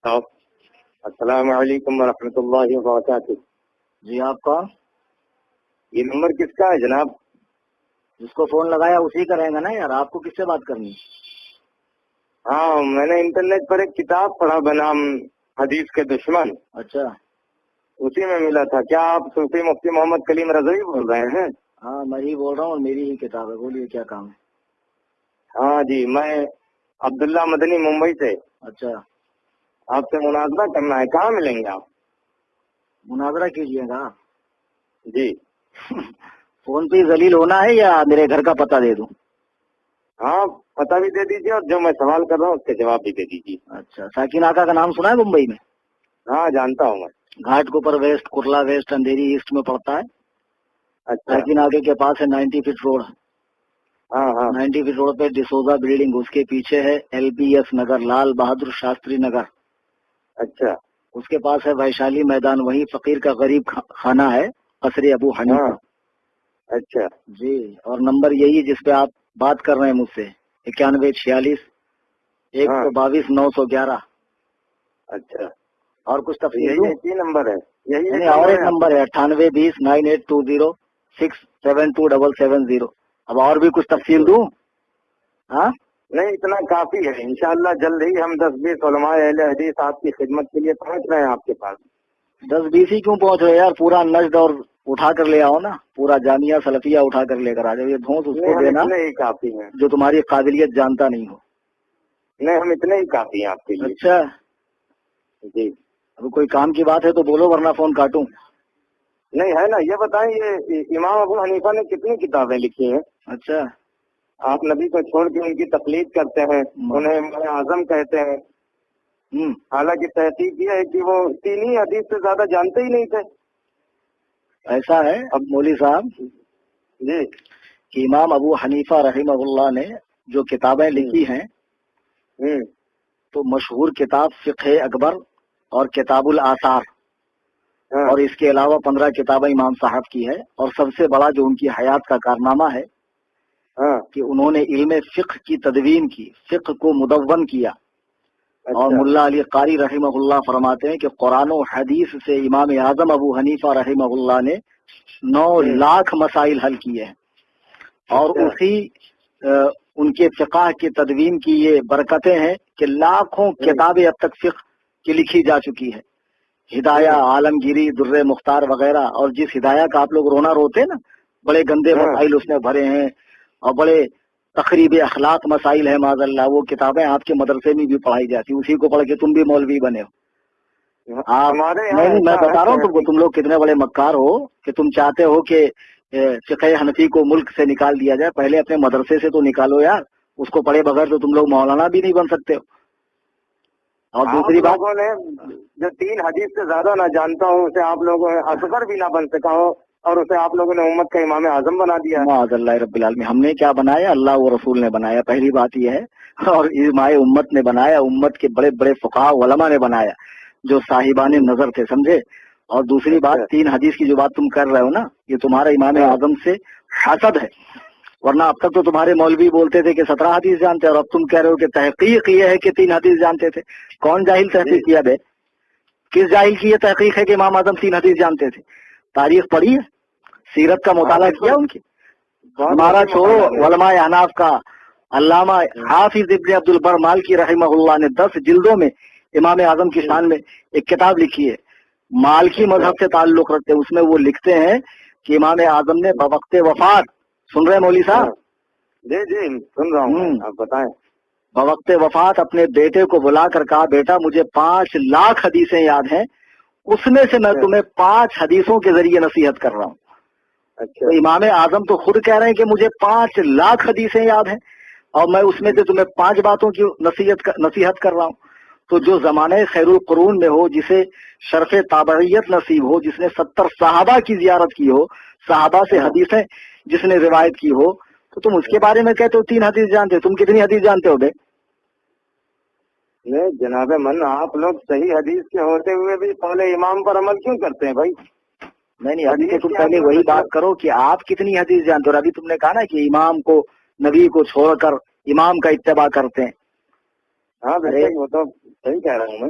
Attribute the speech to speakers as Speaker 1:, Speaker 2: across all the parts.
Speaker 1: السلام علیکم ورحمۃ اللہ وبرکاتہ.
Speaker 2: جی آپ کون؟
Speaker 1: یہ نمبر کس کا ہے جناب؟
Speaker 2: جس کو فون لگایا اسی کا رہے گا نا یار. آپ کو کس سے بات کرنی؟
Speaker 1: ہاں میں نے انٹرنیٹ پر ایک کتاب پڑھا بنام حدیث کے دشمن.
Speaker 2: اچھا
Speaker 1: اسی میں ملا تھا. کیا آپ صوفی مفتی محمد کلیم رضوی بول رہے ہیں؟
Speaker 2: ہاں میں ہی بول رہا ہوں اور میری ہی کتاب ہے. بولیے کیا کام ہے؟
Speaker 1: ہاں جی میں عبداللہ مدنی ممبئی سے.
Speaker 2: اچھا
Speaker 1: آپ سے مناظرہ کرنا ہے. کہاں ملیں گے آپ؟
Speaker 2: مناظرہ کیجیے گا.
Speaker 1: جی
Speaker 2: فون پہ ذلیل ہونا ہے یا میرے گھر کا پتہ دے دوں؟
Speaker 1: ہاں پتہ بھی دے دیجیے اور جو میں سوال کر رہا ہوں اس کے جواب بھی دے دیجیے.
Speaker 2: اچھا ساکن آقا کا نام سنا ہے ممبئی میں؟
Speaker 1: ہاں جانتا ہوں میں.
Speaker 2: گھاٹ کے اوپر ویسٹ کرلا ویسٹ اندھیری ایسٹ میں پڑتا ہے.
Speaker 1: اچھا
Speaker 2: ساکن آگے کے پاس ہے 90 فٹ روڈ.
Speaker 1: ہاں ہاں
Speaker 2: 90 فٹ روڈ پہ ڈسوزا بلڈنگ. اس کے پیچھے ہے LBS نگر, لال بہادر شاستری نگر.
Speaker 1: اچھا
Speaker 2: اس کے پاس ہے ویشالی میدان. وہی فقیر کا غریب خانہ ہے, قصر ابو حنیفہ.
Speaker 1: ہاں اچھا
Speaker 2: جی اور نمبر یہی ہے جس پہ آپ بات کر رہے ہیں مجھ سے, 9146 122 911.
Speaker 1: اچھا
Speaker 2: اور کچھ تفصیل
Speaker 1: یہی
Speaker 2: دوں؟
Speaker 1: ایک ہی نمبر ہے. یہی
Speaker 2: نہیں اور ایک نمبر ہے 9820 9820 67270. اب اور بھی کچھ تفصیل دوں؟ ہاں
Speaker 1: نہیں اتنا کافی ہے. انشاءاللہ جلد ہی ہم 10-20 علماء اہل حدیث آپ کی خدمت کے لیے پہنچ رہے ہیں آپ کے پاس.
Speaker 2: 10-20 ہی کیوں پہنچ رہے یار؟ پورا نجد اور اٹھا کر لے آؤ نا. پورا جامعہ سلفیہ اٹھا کر لے کر آ جاؤ. یہ دھونس اس
Speaker 1: نہیں
Speaker 2: کو
Speaker 1: ہم
Speaker 2: دینا
Speaker 1: اتنے ہی کافی ہیں.
Speaker 2: جو تمہاری قابلیت جانتا نہیں ہو.
Speaker 1: نہیں ہم اتنے ہی کافی ہیں آپ کے لیے.
Speaker 2: اچھا
Speaker 1: جی
Speaker 2: اب کوئی کام کی بات ہے تو بولو ورنہ فون کاٹوں.
Speaker 1: نہیں ہے نا. یہ بتائیں یہ امام ابو حنیفہ نے کتنی کتابیں لکھی ہیں؟
Speaker 2: اچھا
Speaker 1: آپ نبی کو چھوڑ کے ان کی تقلید کرتے ہیں, انہیں امام اعظم کہتے ہیں. حالانکہ تحقیق یہ ہے کہ وہ 3 ہی حدیث سے زیادہ جانتے ہی نہیں تھے.
Speaker 2: ایسا ہے اب مولوی صاحب
Speaker 1: جی
Speaker 2: کہ امام ابو حنیفہ رحمہ اللہ نے جو کتابیں لکھی ہیں تو مشہور کتاب فقہ اکبر اور کتاب الآثار, اور اس کے علاوہ 15 کتابیں امام صاحب کی ہے. اور سب سے بڑا جو ان کی حیات کا کارنامہ ہے کہ انہوں نے علم فقہ کی تدوین کی, فقہ کو مدون کیا. اور ملا علی قاری رحمہ اللہ فرماتے ہیں کہ قرآن و حدیث سے امام اعظم ابو حنیفہ رحمہ اللہ نے 9 لاکھ مسائل حل کیے ہیں. اور اسی ان کے فقہ کی تدوین کی یہ برکتیں ہیں کہ لاکھوں کتابیں اب تک فقہ کی لکھی جا چکی ہے. ہدایہ, عالمگیری, در مختار وغیرہ. اور جس ہدایہ کا آپ لوگ رونا روتے نا, بڑے گندے مسائل اس نے بھرے ہیں اور بڑے تقریب اخلاق مسائل ہے معاذ اللہ. وہ کتابیں آپ کے مدرسے میں بھی پڑھائی جاتی, اسی کو پڑھ کے تم بھی مولوی بنے ہو. آپ میں بتا رہا ہوں تم کو, تم لوگ کتنے بڑے مکار ہو کہ تم چاہتے ہو کہ فقہ حنفی کو ملک سے نکال دیا جائے. پہلے اپنے مدرسے سے تو نکالو یار. اس کو پڑھے بغیر تو تم لوگ مولانا بھی نہیں بن سکتے ہو. اور دوسری بات,
Speaker 1: لوگوں نے جو 3 حدیث سے زیادہ نہ جانتا ہوں اسے آپ لوگوں نے اصغر بھی نہ بن سکا ہو, اور اسے آپ لوگوں نے امت کا امام اعظم بنا دیا.
Speaker 2: معاذ اللہ رب العالمین. ہم نے کیا بنایا؟ اللہ و رسول نے بنایا, پہلی بات یہ ہے. اور امام امت نے بنایا, امت کے بڑے بڑے فقہاء علماء نے بنایا جو صاحبان نظر تھے, سمجھے. اور دوسری بات 3 حدیث کی جو بات تم کر رہے ہو نا, یہ تمہارا امام اعظم سے حسد ہے. ورنہ اب تک تو تمہارے مولوی بولتے تھے کہ 17 حدیث جانتے, اور اب تم کہہ رہے ہو کہ تحقیق یہ ہے کہ 3 حدیث جانتے تھے. کون جاہل تحقیق کیا بے؟ کس جاہل کی یہ تحقیق ہے کہ امام اعظم 3 حدیث جانتے تھے؟ تاریخ پڑھی ہے, سیرت کا مطالعہ کیا ان کی؟ ہمارا چھوڑو, علماء احناف کا علامہ حافظ ابن عبد البر مالکی رحمہ اللہ نے 10 جلدوں میں امام اعظم کی شان میں ایک کتاب لکھی ہے. مالکی مذہب سے تعلق رکھتے, اس میں وہ لکھتے ہیں کہ امام اعظم نے بوقت وفات, سن رہے ہیں مولوی صاحب؟
Speaker 1: جی جی سن رہا ہوں, آپ بتائیں.
Speaker 2: بوقت وفات اپنے بیٹے کو بلا کر کہا, بیٹا مجھے 5 لاکھ حدیثیں یاد ہیں, اس میں سے میں تمہیں 5 حدیثوں کے ذریعے نصیحت کر رہا ہوں. تو امام اعظم تو خود کہہ رہے ہیں کہ مجھے 5 لاکھ حدیثیں یاد ہیں, اور میں اس میں سے تمہیں 5 باتوں کی نصیحت کر رہا ہوں. تو جو زمانہ خیر القرون میں ہو, جسے شرف تابعیت نصیب ہو, جس نے 70 صحابہ کی زیارت کی ہو, صحابہ سے حدیثیں جس نے روایت کی ہو, تو تم اس کے بارے میں کہتے ہو 3 حدیث جانتے ہو. تم کتنی حدیث جانتے ہو بے؟
Speaker 1: نہیں جناب من, آپ لوگ صحیح حدیث کے ہوتے ہوئے بھی قول امام پر عمل کیوں کرتے ہیں بھائی؟
Speaker 2: نہیں ابھی تو تم پہلے وہی بات کرو کہ آپ کتنی حدیث جانتے ہو. ابھی تم نے کہا نا کہ امام کو, نبی کو چھوڑ کر امام کا اتباع کرتے ہیں.
Speaker 1: ہاں وہ تو صحیح کہہ رہا ہوں میں.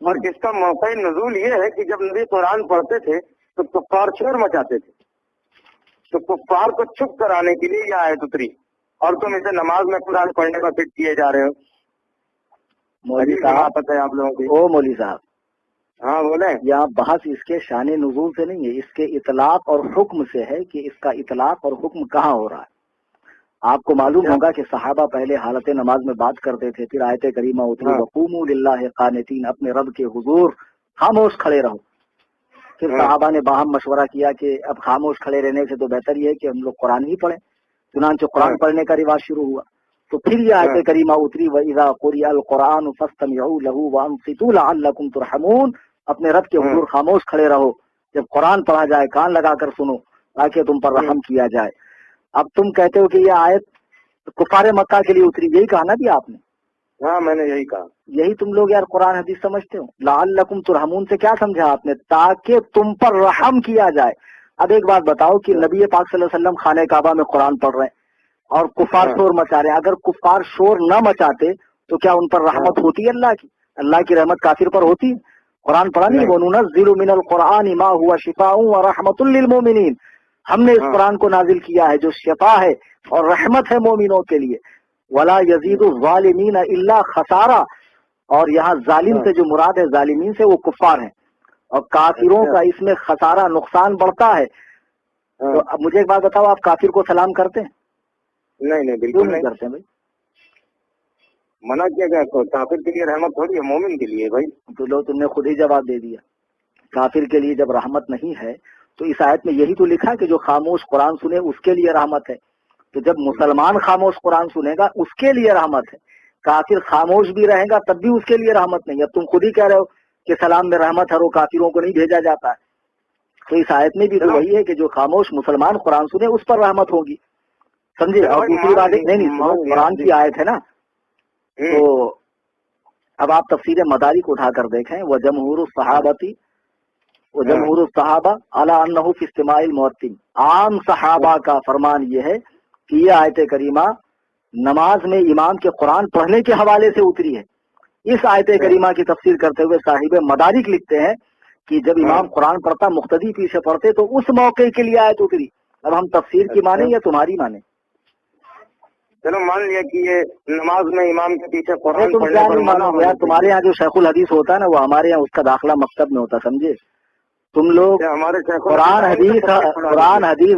Speaker 1: اور اس کا موقع نزول یہ ہے کہ جب نبی قرآن پڑھتے تھے تو کفار شور مچاتے تھے، تو کفار کو چپ کرانے کے لیے یہ آیت اتری، اور تم اسے نماز میں قرآن پڑھنے پر فٹ کیے جا رہے ہو۔
Speaker 2: مولوی صاحب
Speaker 1: پتہ ہے آپ لوگوں کی؟
Speaker 2: او مولوی صاحب،
Speaker 1: ہاں بولیں۔
Speaker 2: یہاں بحث اس کے شان نزول سے نہیں ہے، اس کے اطلاق اور حکم سے ہے کہ اس کا اطلاق اور حکم کہاں ہو رہا ہے۔ آپ کو معلوم ہوگا کہ صحابہ پہلے حالت نماز میں بات کرتے تھے، پھر آیت کریمہ اتری وقوموا للہ قانتین، اپنے رب کے حضور خاموش کھڑے رہو۔ پھر صحابہ نے باہم مشورہ کیا کہ اب خاموش کھڑے رہنے سے تو بہتر یہ ہے کہ ہم لوگ قرآن ہی پڑھیں، چنانچہ قرآن پڑھنے کا رواج شروع ہوا۔ تو پھر یہ آیت کریمہ اتری وَإِذَا قُرِئَ الْقُرْآنُ فَاسْتَمِعُوا لَهُ وَأَنصِتُوا لَعَلَّكُمْ تُرْحَمُونَ، اپنے رب کے حضور خاموش کھڑے رہو، جب قرآن پڑھا جائے کان لگا کر سنو تاکہ تم پر رحم کیا جائے۔ اب تم کہتے ہو کہ یہ آیت کفار مکہ کے لیے اتری، یہی کہا نا بھی آپ نے؟
Speaker 1: ہاں میں نے یہی کہا۔
Speaker 2: یہی تم لوگ یار قرآن حدیث سمجھتے ہو؟ لعلکم ترحمون سے کیا سمجھا آپ نے؟ تاکہ تم پر رحم کیا جائے۔ اب ایک بات بتاؤ کہ نبی پاک صلی اللہ علیہ وسلم خانہ کعبہ میں قرآن پڑھ رہے ہیں اور کفار شور مچا رہے ہیں، اگر کفار شور نہ مچاتے تو کیا ان پر رحمت ہوتی ہے؟ اللہ کی رحمت کافر پر ہوتی ہے؟ قرآن پڑھا نہیں؟ وَنُنَزِّلُ مِنَ الْقُرْآنِ مَا هُوَ شِفَاءٌ وَرَحْمَةٌ لِّلْمُؤْمِنِينَ، ہم نے اس قرآن کو نازل کیا ہے جو شفا ہے اور رحمت ہے مومنوں کے لیے۔ وَلَا يَزِيدُ الظَّالِمِينَ إِلَّا خَسَارًا، اور یہاں ظالم سے جو مراد ہے ظالمین سے وہ کفار ہیں، اور کافروں کا اس میں خسارہ نقصان بڑھتا ہے۔ تو اب مجھے ایک بات بتاؤ، آپ کافر کو سلام کرتے ہیں؟
Speaker 1: نہیں بالکل نہیں
Speaker 2: کرتے بھائی،
Speaker 1: منع کیا گیا۔ کافر کے لیے رحمت تھوڑی ہے، مومن کے لیے بھائی۔
Speaker 2: تو لو تم نے خود ہی جواب دے دیا، کافر کے لیے جب رحمت نہیں ہے تو اس آیت میں یہی تو لکھا کہ جو خاموش قرآن سنے اس کے لیے رحمت ہے، تو جب مسلمان خاموش قرآن سنے گا اس کے لیے رحمت ہے، کافر خاموش بھی رہے گا تب بھی اس کے لیے رحمت نہیں۔ اب تم خود ہی کہہ رہے ہو کہ سلام میں رحمت ہے اور کافروں کو نہیں بھیجا جاتا ہے، تو اس آیت میں بھی تو وہی ہے کہ جو خاموش مسلمان قرآن سنے اس پر رحمت ہوگی، سمجھے؟ اور دوسری بات نہیں، قرآن کی آیت ہے نا، تو اب آپ تفسیر مدارک اٹھا کر دیکھیں، وجمہور الصحابتی وجمہور الصحابہ علی انہ فی استماع المؤذن، عام صحابہ کا فرمان یہ ہے کہ یہ آیت کریمہ نماز میں امام کے قرآن پڑھنے کے حوالے سے اتری ہے۔ اس آیت کریمہ کی تفسیر کرتے ہوئے صاحب مدارک لکھتے ہیں کہ جب امام قرآن پڑھتا مقتدی پیچھے پڑھتے تو اس موقع کے لیے آیت اتری۔ اب ہم تفسیر کی مانیں یا تمہاری مانیں؟
Speaker 1: چلو مان لیا کہ یہ نماز میں امام کے پیچھے قرآن
Speaker 2: تم کیا نہیں مانو یار، تمہارے یہاں جو شیخ الحدیث ہوتا ہے نا وہ ہمارے یہاں اس کا داخلہ مکتب میں ہوتا، سمجھے؟ تم لوگ
Speaker 1: ہمارے
Speaker 2: قرآن حدیث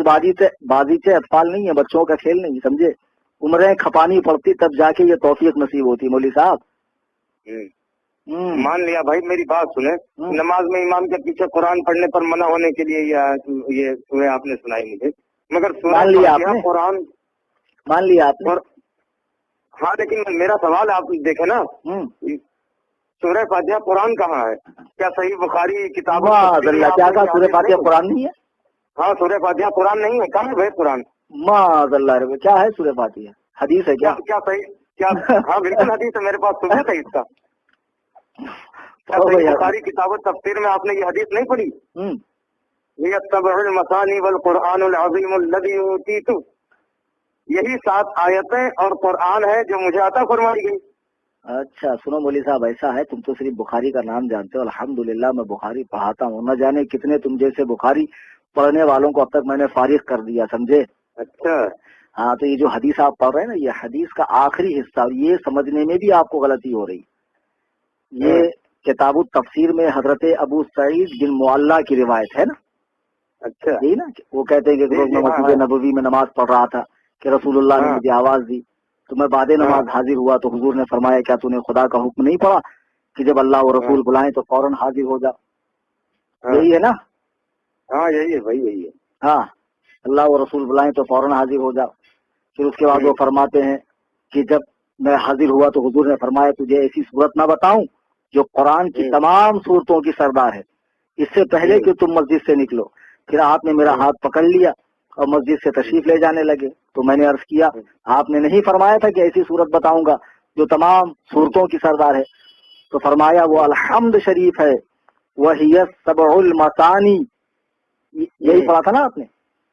Speaker 2: بازیچے اطفال نہیں ہے، بچوں کا کھیل نہیں، سمجھے؟ عمریں کھپانی پڑتی تب جا کے یہ توفیق نصیب ہوتی۔ مولوی صاحب
Speaker 1: مان لیا بھائی، میری بات سنیں، نماز میں امام کے پیچھے قرآن پڑھنے پر منع ہونے کے لیے یہ سورہ آپ نے سنائی مجھے، مگر
Speaker 2: مان لیا آپ نے،
Speaker 1: قرآن
Speaker 2: مان لیا آپ نے۔
Speaker 1: ہاں لیکن میرا سوال آپ دیکھیں نا، سورہ فاتحہ قرآن کہاں ہے؟ کیا صحیح بخاری کتاب
Speaker 2: کیا کہا سورہ فاتحہ قرآن نہیں ہے؟
Speaker 1: ہاں سورہ فاتحہ قرآن نہیں ہے، کہاں ہے بھائی قرآن؟
Speaker 2: معاذ اللہ، کیا ہے سورہ فاتحہ؟ حدیث ہے کیا؟
Speaker 1: کیا صحیح؟ کیا ہاں بالکل حدیث ہے، میرے پاس ثبوت ہے اس کا۔ بخاری کتاب تفسیر میں آپ نے یہ حدیث نہیں پڑھی؟ یتبع المثانی والقرآن العظیم الذی اوتیت، یہی 7 آیتیں اور قرآن ہے جو مجھے عطا فرمائی گئی۔
Speaker 2: اچھا سنو مولوی صاحب، ایسا ہے تم تو صرف بخاری کا نام جانتے ہو، الحمدللہ میں بخاری پڑھاتا ہوں، نہ جانے کتنے تم جیسے بخاری پڑھنے والوں کو اب تک میں نے فارغ کر دیا، سمجھے؟
Speaker 1: اچھا
Speaker 2: ہاں، تو یہ جو حدیث آپ پڑھ رہے ہیں نا، یہ حدیث کا آخری حصہ، یہ سمجھنے میں بھی آپ کو غلطی ہو رہی۔ یہ کتاب التفسیر میں حضرت ابو سعید بن معلہ کی روایت ہے نا۔
Speaker 1: اچھا
Speaker 2: یہی نا، وہ کہتے ہیں کہ میں مسجد نبوی میں نماز پڑھ رہا تھا کہ رسول اللہ نے مجھے آواز دی، تو میں بعد نماز حاضر ہوا تو حضور نے فرمایا کیا تو نے خدا کا حکم نہیں پڑھا کہ جب اللہ و رسول بلائیں تو فوراً حاضر ہو جا؟ یہی ہے نا؟
Speaker 1: ہاں یہی ہے بھائی، یہی ہے۔
Speaker 2: ہاں، اللہ و رسول بلائیں تو فوراً حاضر ہو جا۔ پھر اس کے بعد وہ فرماتے ہیں کہ جب میں حاضر ہوا تو حضور نے فرمایا تجھے ایسی صورت نہ بتاؤں جو قرآن کی تمام صورتوں کی سردار ہے، اس سے پہلے کہ تم مسجد سے نکلو۔ پھر آپ نے میرا ہاتھ پکڑ لیا اور مسجد سے تشریف لے جانے لگے، تو میں نے عرض کیا آپ نے نہیں فرمایا تھا کہ ایسی صورت بتاؤں گا جو تمام صورتوں کی سردار ہے؟ تو فرمایا وہ الحمد شریف ہے، وہی سبع المثانی، یہی پڑھا تھا نا آپ نے،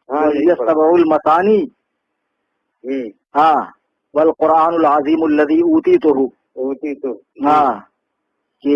Speaker 2: وہی سبع المثانی، ہاں، والقرآن العظیم الذی اوتیتہ، ہاں، کہ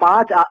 Speaker 2: 5